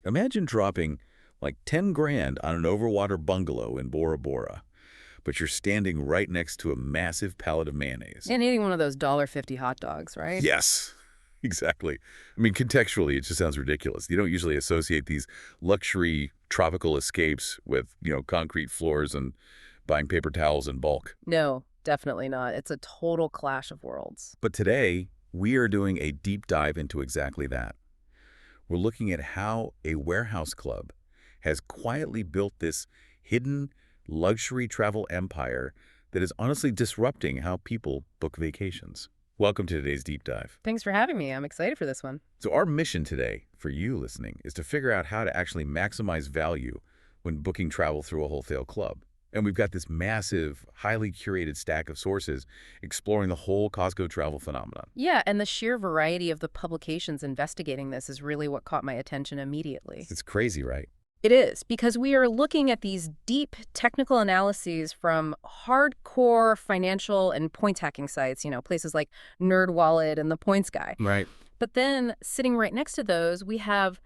Imagine dropping like 10 grand on an overwater bungalow in Bora Bora, but you're standing right next to a massive pallet of mayonnaise. And eating one of those $1.50 hot dogs, right? Yes, exactly. I mean, contextually, it just sounds ridiculous. You don't usually associate these luxury tropical escapes with, concrete floors and buying paper towels in bulk. No, definitely not. It's a total clash of worlds. But today, we are doing a deep dive into exactly that. We're looking at how a warehouse club has quietly built this hidden luxury travel empire that is honestly disrupting how people book vacations. Welcome to today's deep dive. Thanks for having me. I'm excited for this one. So our mission today, for you listening, is to figure out how to actually maximize value when booking travel through a wholesale club. And we've got this massive, highly curated stack of sources exploring the whole Costco travel phenomenon. Yeah, and the sheer variety of the publications investigating this is really what caught my attention immediately. It's crazy, right? It is, because we are looking at these deep technical analyses from hardcore financial and points hacking sites, places like NerdWallet and The Points Guy. Right. But then sitting right next to those, we have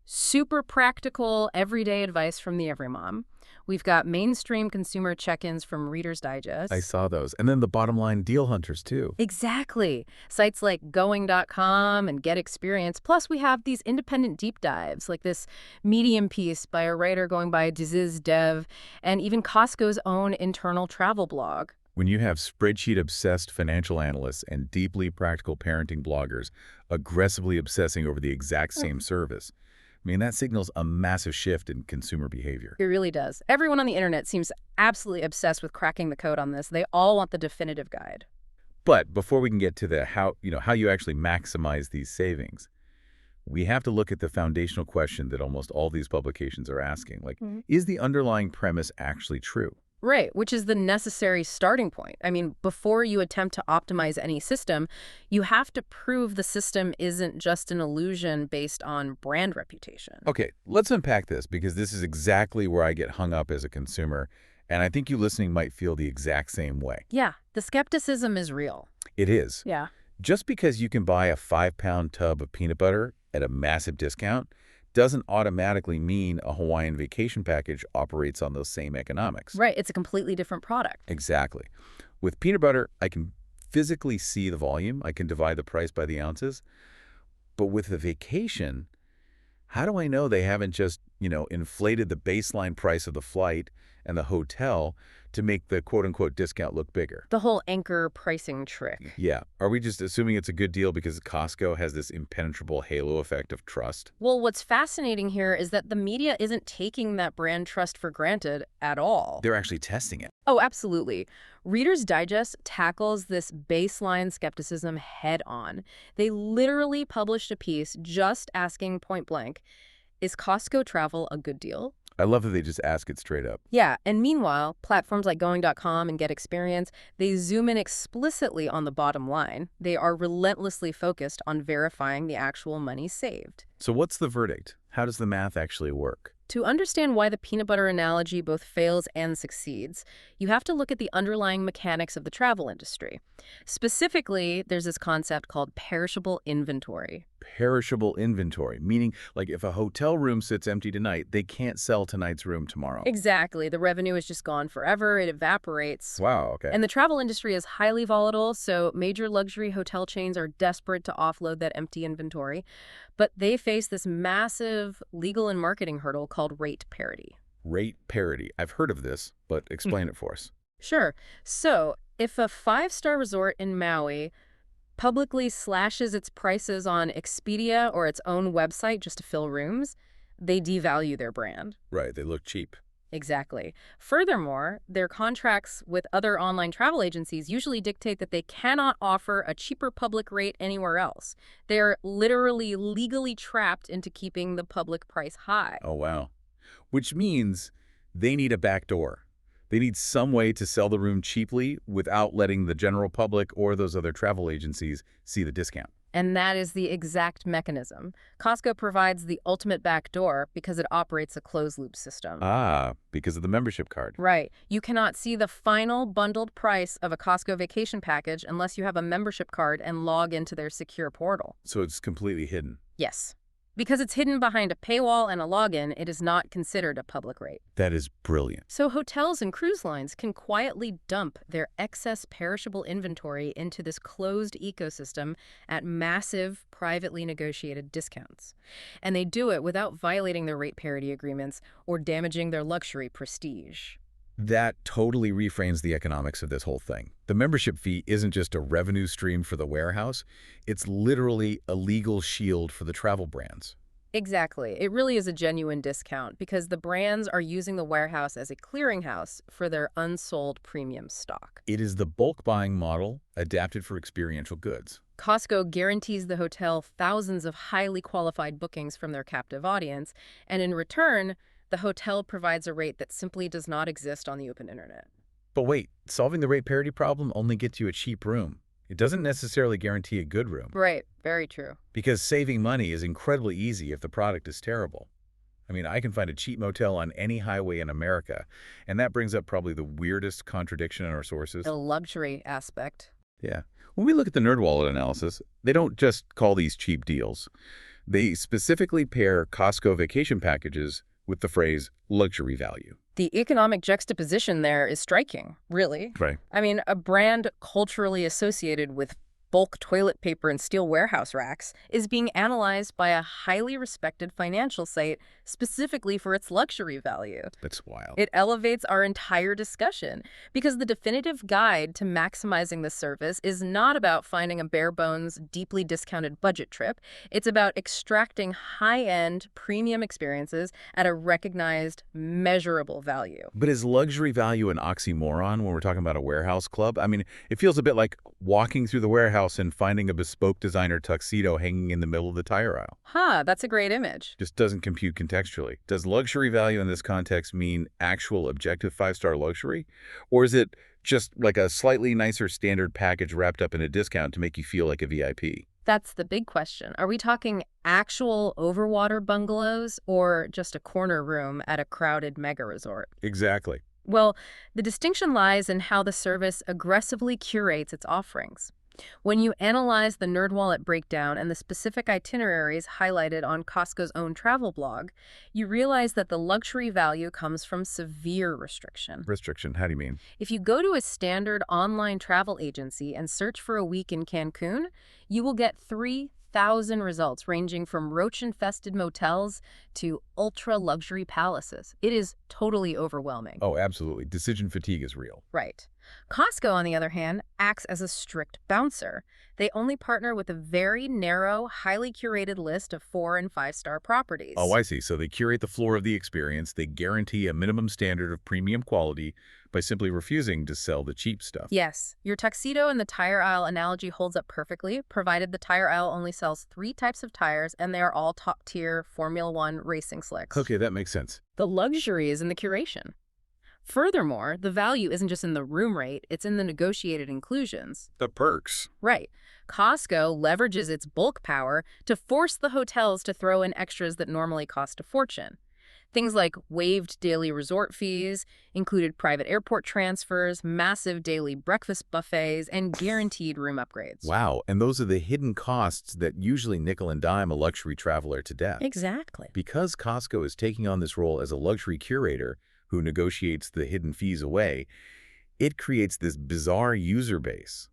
super practical, everyday advice from the Everymom. We've got mainstream consumer check-ins from Reader's Digest. I saw those. And then the bottom line deal hunters, too. Exactly. Sites like going.com and Get Experience. Plus, we have these independent deep dives, like this Medium piece by a writer going by Diziz Dev, and even Costco's own internal travel blog. When you have spreadsheet-obsessed financial analysts and deeply practical parenting bloggers aggressively obsessing over the exact same service, I mean, that signals a massive shift in consumer behavior. It really does. Everyone on the internet seems absolutely obsessed with cracking the code on this. They all want the definitive guide. But before we can get to the how you actually maximize these savings, we have to look at the foundational question that almost all these publications are asking. Is the underlying premise actually true? Right, which is the necessary starting point. I mean, before you attempt to optimize any system, you have to prove the system isn't just an illusion based on brand reputation. Okay, let's unpack this, because this is exactly where I get hung up as a consumer, and I think you listening might feel the exact same way. Yeah, the skepticism is real. It is. Yeah. Just because you can buy a 5-pound tub of peanut butter at a massive discount doesn't automatically mean a Hawaiian vacation package operates on those same economics. Right, it's a completely different product. Exactly. With peanut butter, I can physically see the volume. I can divide the price by the ounces. But with a vacation, how do I know they haven't just, inflated the baseline price of the flight and the hotel to make the quote-unquote discount look bigger? The whole anchor pricing trick. Yeah. Are we just assuming it's a good deal because Costco has this impenetrable halo effect of trust? Well, what's fascinating here is that the media isn't taking that brand trust for granted at all. They're actually testing it. Oh, absolutely. Reader's Digest tackles this baseline skepticism head on. They literally published a piece just asking point blank, is Costco travel a good deal? I love that they just ask it straight up. Yeah, and meanwhile, platforms like going.com and Get Experience, they zoom in explicitly on the bottom line. They are relentlessly focused on verifying the actual money saved. So what's the verdict? How does the math actually work? To understand why the peanut butter analogy both fails and succeeds, you have to look at the underlying mechanics of the travel industry. Specifically, there's this concept called perishable inventory. Perishable inventory, meaning like if a hotel room sits empty tonight, they can't sell tonight's room tomorrow. Exactly. The revenue is just gone forever. It evaporates. Wow, okay. And the travel industry is highly volatile, so major luxury hotel chains are desperate to offload that empty inventory. But they face this massive legal and marketing hurdle called rate parity. Rate parity. I've heard of this, but explain it for us. Sure. So if a 5-star resort in Maui publicly slashes its prices on Expedia or its own website just to fill rooms, they devalue their brand. Right, they look cheap. Exactly. Furthermore, their contracts with other online travel agencies usually dictate that they cannot offer a cheaper public rate anywhere else. They're literally legally trapped into keeping the public price high. Oh, wow. Which means they need a back door. They need some way to sell the room cheaply without letting the general public or those other travel agencies see the discount. And that is the exact mechanism. Costco provides the ultimate backdoor because it operates a closed-loop system. Ah, because of the membership card. Right. You cannot see the final bundled price of a Costco vacation package unless you have a membership card and log into their secure portal. So it's completely hidden. Yes. Because it's hidden behind a paywall and a login, it is not considered a public rate. That is brilliant. So hotels and cruise lines can quietly dump their excess perishable inventory into this closed ecosystem at massive, privately negotiated discounts. And they do it without violating their rate parity agreements or damaging their luxury prestige. That totally reframes the economics of this whole thing. The membership fee isn't just a revenue stream for the warehouse, it's literally a legal shield for the travel brands. Exactly. It really is a genuine discount because the brands are using the warehouse as a clearinghouse for their unsold premium stock. It is the bulk buying model adapted for experiential goods. Costco guarantees the hotel thousands of highly qualified bookings from their captive audience, and in return, the hotel provides a rate that simply does not exist on the open internet. But wait, solving the rate parity problem only gets you a cheap room. It doesn't necessarily guarantee a good room. Right, very true. Because saving money is incredibly easy if the product is terrible. I mean, I can find a cheap motel on any highway in America, and that brings up probably the weirdest contradiction in our sources. The luxury aspect. Yeah. When we look at the NerdWallet analysis, they don't just call these cheap deals. They specifically pair Costco vacation packages with the phrase luxury value. The economic juxtaposition there is striking, really. Right. I mean, a brand culturally associated with bulk toilet paper and steel warehouse racks is being analyzed by a highly respected financial site specifically for its luxury value. That's wild. It elevates our entire discussion because the definitive guide to maximizing the service is not about finding a bare-bones, deeply discounted budget trip. It's about extracting high-end, premium experiences at a recognized, measurable value. But is luxury value an oxymoron when we're talking about a warehouse club? I mean, it feels a bit like walking through the warehouse and finding a bespoke designer tuxedo hanging in the middle of the tire aisle. That's a great image. Just doesn't compute contextually. Does luxury value in this context mean actual objective five-star luxury? Or is it just like a slightly nicer standard package wrapped up in a discount to make you feel like a VIP? That's the big question. Are we talking actual overwater bungalows or just a corner room at a crowded mega resort? Exactly. Well, the distinction lies in how the service aggressively curates its offerings. When you analyze the NerdWallet breakdown and the specific itineraries highlighted on Costco's own travel blog, you realize that the luxury value comes from severe restriction. Restriction, how do you mean? If you go to a standard online travel agency and search for a week in Cancun, you will get 3,000 results ranging from roach-infested motels to ultra-luxury palaces. It is totally overwhelming. Oh, absolutely. Decision fatigue is real. Right. Costco, on the other hand, acts as a strict bouncer. They only partner with a very narrow, highly curated list of 4- and 5-star properties. Oh, I see. So they curate the floor of the experience. They guarantee a minimum standard of premium quality by simply refusing to sell the cheap stuff. Yes, your tuxedo in the tire aisle analogy holds up perfectly, provided the tire aisle only sells 3 types of tires and they are all top-tier Formula One racing slicks. Okay, that makes sense. The luxury is in the curation. Furthermore, the value isn't just in the room rate, it's in the negotiated inclusions. The perks. Right. Costco leverages its bulk power to force the hotels to throw in extras that normally cost a fortune. Things like waived daily resort fees, included private airport transfers, massive daily breakfast buffets, and guaranteed room upgrades. Wow, and those are the hidden costs that usually nickel and dime a luxury traveler to death. Exactly. Because Costco is taking on this role as a luxury curator who negotiates the hidden fees away, it creates this bizarre user base.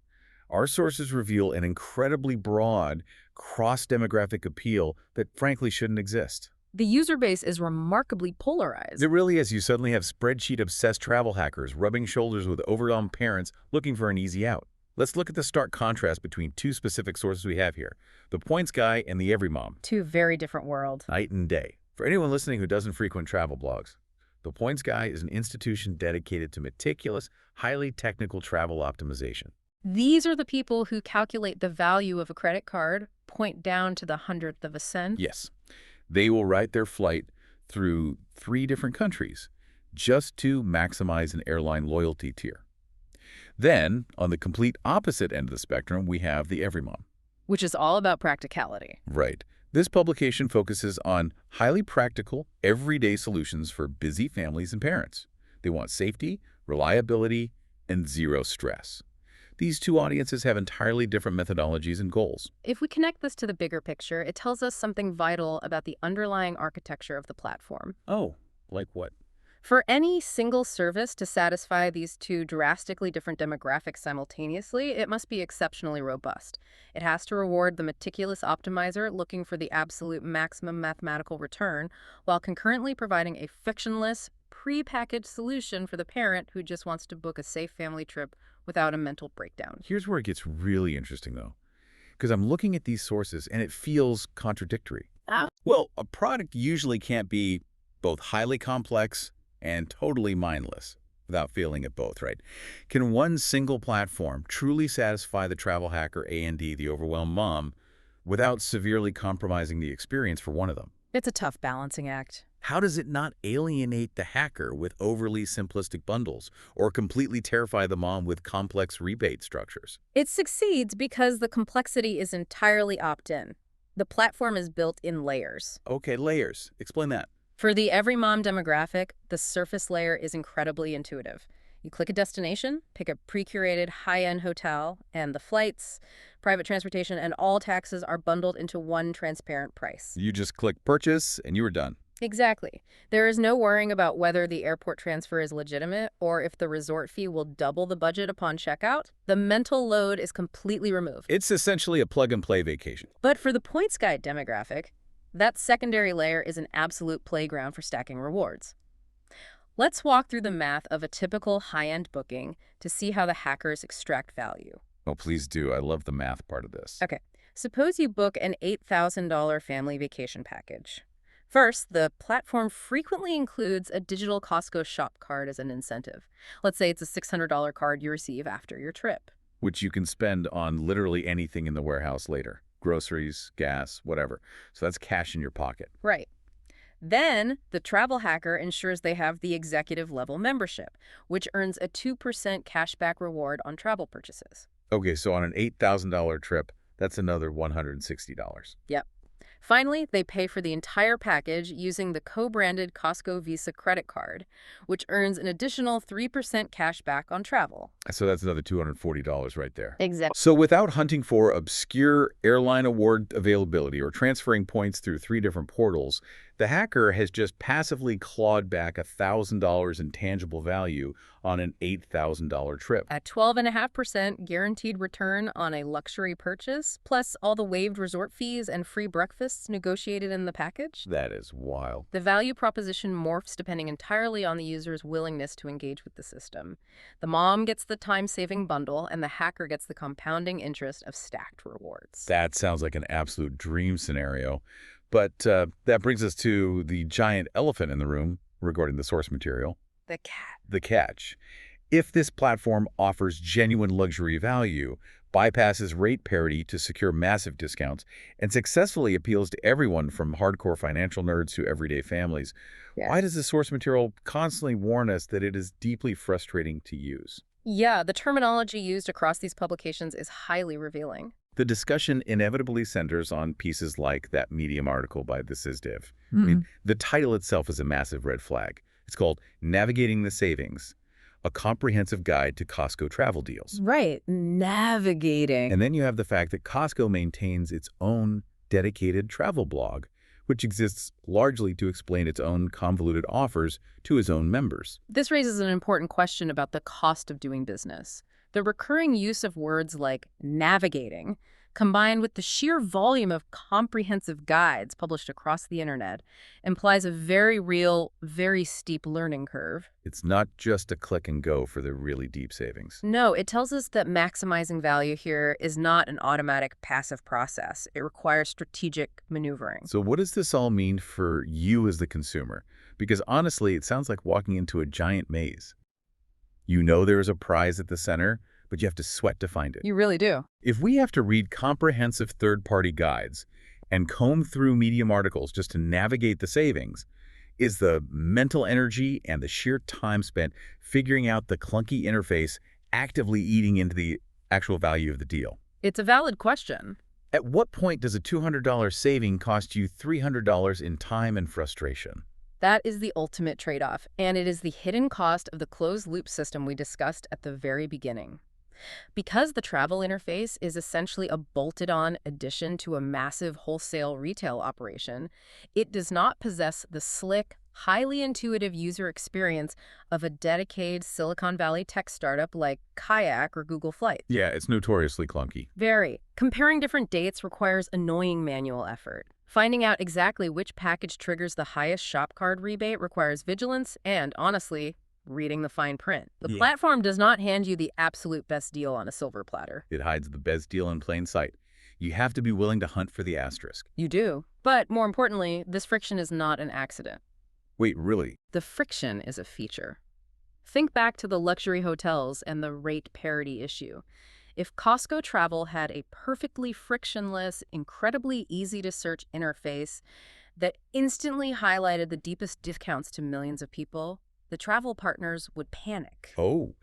Our sources reveal an incredibly broad, cross-demographic appeal that frankly shouldn't exist. The user base is remarkably polarized. It really is. You suddenly have spreadsheet-obsessed travel hackers rubbing shoulders with overwhelmed parents looking for an easy out. Let's look at the stark contrast between 2 specific sources we have here, the Points Guy and the Every Mom. 2 very different worlds. Night and day. For anyone listening who doesn't frequent travel blogs, the Points Guy is an institution dedicated to meticulous, highly technical travel optimization. These are the people who calculate the value of a credit card, point down to the 100th of a cent. Yes. They will write their flight through 3 different countries just to maximize an airline loyalty tier. Then, on the complete opposite end of the spectrum, we have the Every Mom. Which is all about practicality. Right. This publication focuses on highly practical, everyday solutions for busy families and parents. They want safety, reliability, and zero stress. These two audiences have entirely different methodologies and goals. If we connect this to the bigger picture, it tells us something vital about the underlying architecture of the platform. Oh, like what? For any single service to satisfy these two drastically different demographics simultaneously, it must be exceptionally robust. It has to reward the meticulous optimizer looking for the absolute maximum mathematical return, while concurrently providing a frictionless, pre-packaged solution for the parent who just wants to book a safe family trip without a mental breakdown. Here's where it gets really interesting, though, because I'm looking at these sources and it feels contradictory. Well, a product usually can't be both highly complex and totally mindless without feeling it both, right? Can one single platform truly satisfy the travel hacker A&D, the overwhelmed mom, without severely compromising the experience for one of them? It's a tough balancing act. How does it not alienate the hacker with overly simplistic bundles or completely terrify the mom with complex rebate structures? It succeeds because the complexity is entirely opt-in. The platform is built in layers. Okay, layers. Explain that. For the every mom demographic, the surface layer is incredibly intuitive. You click a destination, pick a pre-curated high-end hotel, and the flights, private transportation, and all taxes are bundled into one transparent price. You just click purchase and you were done. Exactly. There is no worrying about whether the airport transfer is legitimate or if the resort fee will double the budget upon checkout. The mental load is completely removed. It's essentially a plug-and-play vacation. But for the points guide demographic, that secondary layer is an absolute playground for stacking rewards. Let's walk through the math of a typical high-end booking to see how the hackers extract value. Oh, please do. I love the math part of this. Okay, suppose you book an $8,000 family vacation package. First, the platform frequently includes a digital Costco shop card as an incentive. Let's say it's a $600 card you receive after your trip. Which you can spend on literally anything in the warehouse later. Groceries, gas, whatever. So that's cash in your pocket. Right. Then, the travel hacker ensures they have the executive level membership, which earns a 2% cashback reward on travel purchases. Okay, so on an $8,000 trip, that's another $160. Yep. Finally, they pay for the entire package using the co-branded Costco Visa credit card, which earns an additional 3% cash back on travel. So that's another $240 right there. Exactly. So without hunting for obscure airline award availability or transferring points through 3 different portals, the hacker has just passively clawed back $1,000 in tangible value on an $8,000 trip. At 12.5% guaranteed return on a luxury purchase, plus all the waived resort fees and free breakfasts negotiated in the package. That is wild. The value proposition morphs depending entirely on the user's willingness to engage with the system. The mom gets the time-saving bundle, and the hacker gets the compounding interest of stacked rewards. That sounds like an absolute dream scenario. But that brings us to the giant elephant in the room regarding the source material. The cat. The catch. If this platform offers genuine luxury value, bypasses rate parity to secure massive discounts, and successfully appeals to everyone from hardcore financial nerds to everyday families, why does the source material constantly warn us that it is deeply frustrating to use? Yeah, the terminology used across these publications is highly revealing. The discussion inevitably centers on pieces like that Medium article by the SysDev. I mean, the title itself is a massive red flag. It's called Navigating the Savings, a comprehensive guide to Costco travel deals. Right, navigating. And then you have the fact that Costco maintains its own dedicated travel blog, which exists largely to explain its own convoluted offers to its own members. This raises an important question about the cost of doing business. The recurring use of words like navigating, combined with the sheer volume of comprehensive guides published across the internet, implies a very real, very steep learning curve. It's not just a click and go for the really deep savings. No, it tells us that maximizing value here is not an automatic passive process. It requires strategic maneuvering. So what does this all mean for you as the consumer? Because honestly, it sounds like walking into a giant maze. You know there is a prize at the center, but you have to sweat to find it. You really do. If we have to read comprehensive third-party guides and comb through Medium articles just to navigate the savings, is the mental energy and the sheer time spent figuring out the clunky interface actively eating into the actual value of the deal? It's a valid question. At what point does a $200 saving cost you $300 in time and frustration? That is the ultimate trade-off, and it is the hidden cost of the closed-loop system we discussed at the very beginning. Because the travel interface is essentially a bolted-on addition to a massive wholesale retail operation, it does not possess the slick, highly intuitive user experience of a dedicated Silicon Valley tech startup like Kayak or Google Flights. Yeah, it's notoriously clunky. Very. Comparing different dates requires annoying manual effort. Finding out exactly which package triggers the highest shop card rebate requires vigilance and, honestly, reading the fine print. The Yeah. platform does not hand you the absolute best deal on a silver platter. It hides the best deal in plain sight. You have to be willing to hunt for the asterisk. You do. But more importantly, this friction is not an accident. Wait, really? The friction is a feature. Think back to the luxury hotels and the rate parity issue. If Costco Travel had a perfectly frictionless, incredibly easy-to-search interface that instantly highlighted the deepest discounts to millions of people, the travel partners would panic. Oh,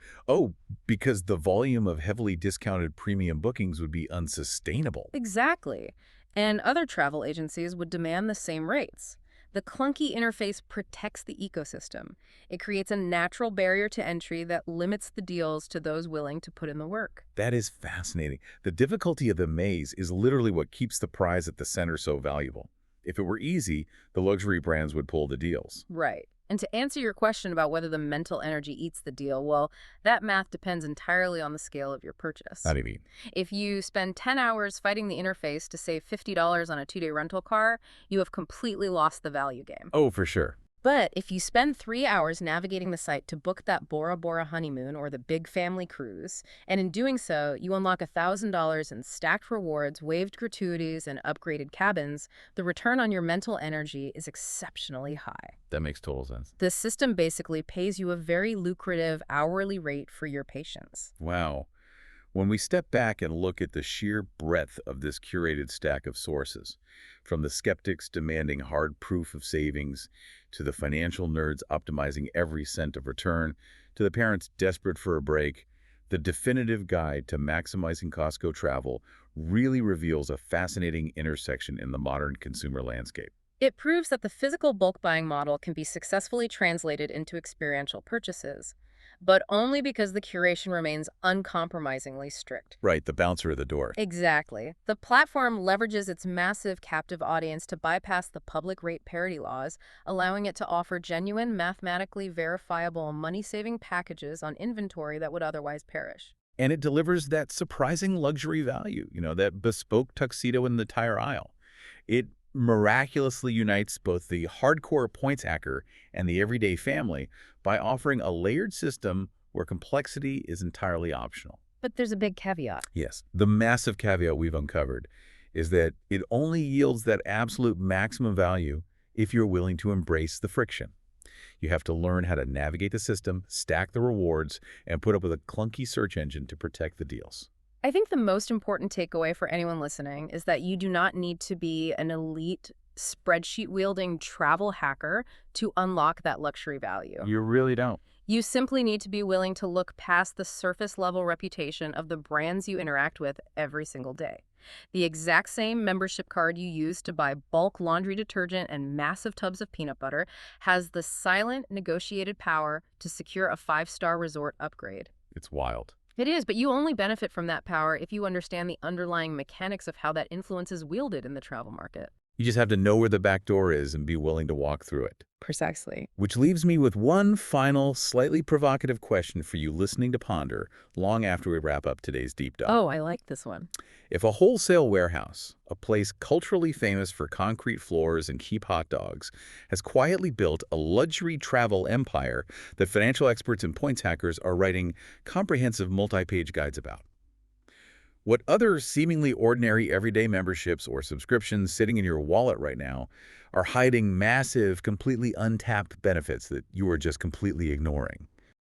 because the volume of heavily discounted premium bookings would be unsustainable. Exactly. And other travel agencies would demand the same rates. The clunky interface protects the ecosystem. It creates a natural barrier to entry that limits the deals to those willing to put in the work. That is fascinating. The difficulty of the maze is literally what keeps the prize at the center so valuable. If it were easy, the luxury brands would pull the deals. Right. And to answer your question about whether the mental energy eats the deal, well, that math depends entirely on the scale of your purchase. How do you mean? If you spend 10 hours fighting the interface to save $50 on a 2-day rental car, you have completely lost the value game. Oh, for sure. But if you spend 3 hours navigating the site to book that Bora Bora honeymoon or the big family cruise, and in doing so, you unlock $1,000 in stacked rewards, waived gratuities, and upgraded cabins, the return on your mental energy is exceptionally high. That makes total sense. The system basically pays you a very lucrative hourly rate for your patience. Wow. When we step back and look at the sheer breadth of this curated stack of sources, from the skeptics demanding hard proof of savings, to the financial nerds optimizing every cent of return, to the parents desperate for a break, the definitive guide to maximizing Costco travel really reveals a fascinating intersection in the modern consumer landscape. It proves that the physical bulk buying model can be successfully translated into experiential purchases, but only because the curation remains uncompromisingly strict. Right, the bouncer at the door. Exactly. The platform leverages its massive captive audience to bypass the public rate parity laws, allowing it to offer genuine, mathematically verifiable money-saving packages on inventory that would otherwise perish. And it delivers that surprising luxury value, that bespoke tuxedo in the tire aisle. It miraculously unites both the hardcore points hacker and the everyday family by offering a layered system where complexity is entirely optional. But there's a big caveat. Yes, the massive caveat we've uncovered is that it only yields that absolute maximum value if you're willing to embrace the friction. You have to learn how to navigate the system, stack the rewards, and put up with a clunky search engine to protect the deals. I think the most important takeaway for anyone listening is that you do not need to be an elite spreadsheet-wielding travel hacker to unlock that luxury value. You really don't. You simply need to be willing to look past the surface-level reputation of the brands you interact with every single day. The exact same membership card you use to buy bulk laundry detergent and massive tubs of peanut butter has the silent, negotiated power to secure a 5-star resort upgrade. It's wild. It is, but you only benefit from that power if you understand the underlying mechanics of how that influence is wielded in the travel market. You just have to know where the back door is and be willing to walk through it. Precisely. Which leaves me with one final, slightly provocative question for you listening to ponder long after we wrap up today's deep dive. Oh, I like this one. If a wholesale warehouse, a place culturally famous for concrete floors and cheap hot dogs, has quietly built a luxury travel empire that financial experts and points hackers are writing comprehensive multi-page guides about, what other seemingly ordinary everyday memberships or subscriptions sitting in your wallet right now are hiding massive, completely untapped benefits that you are just completely ignoring?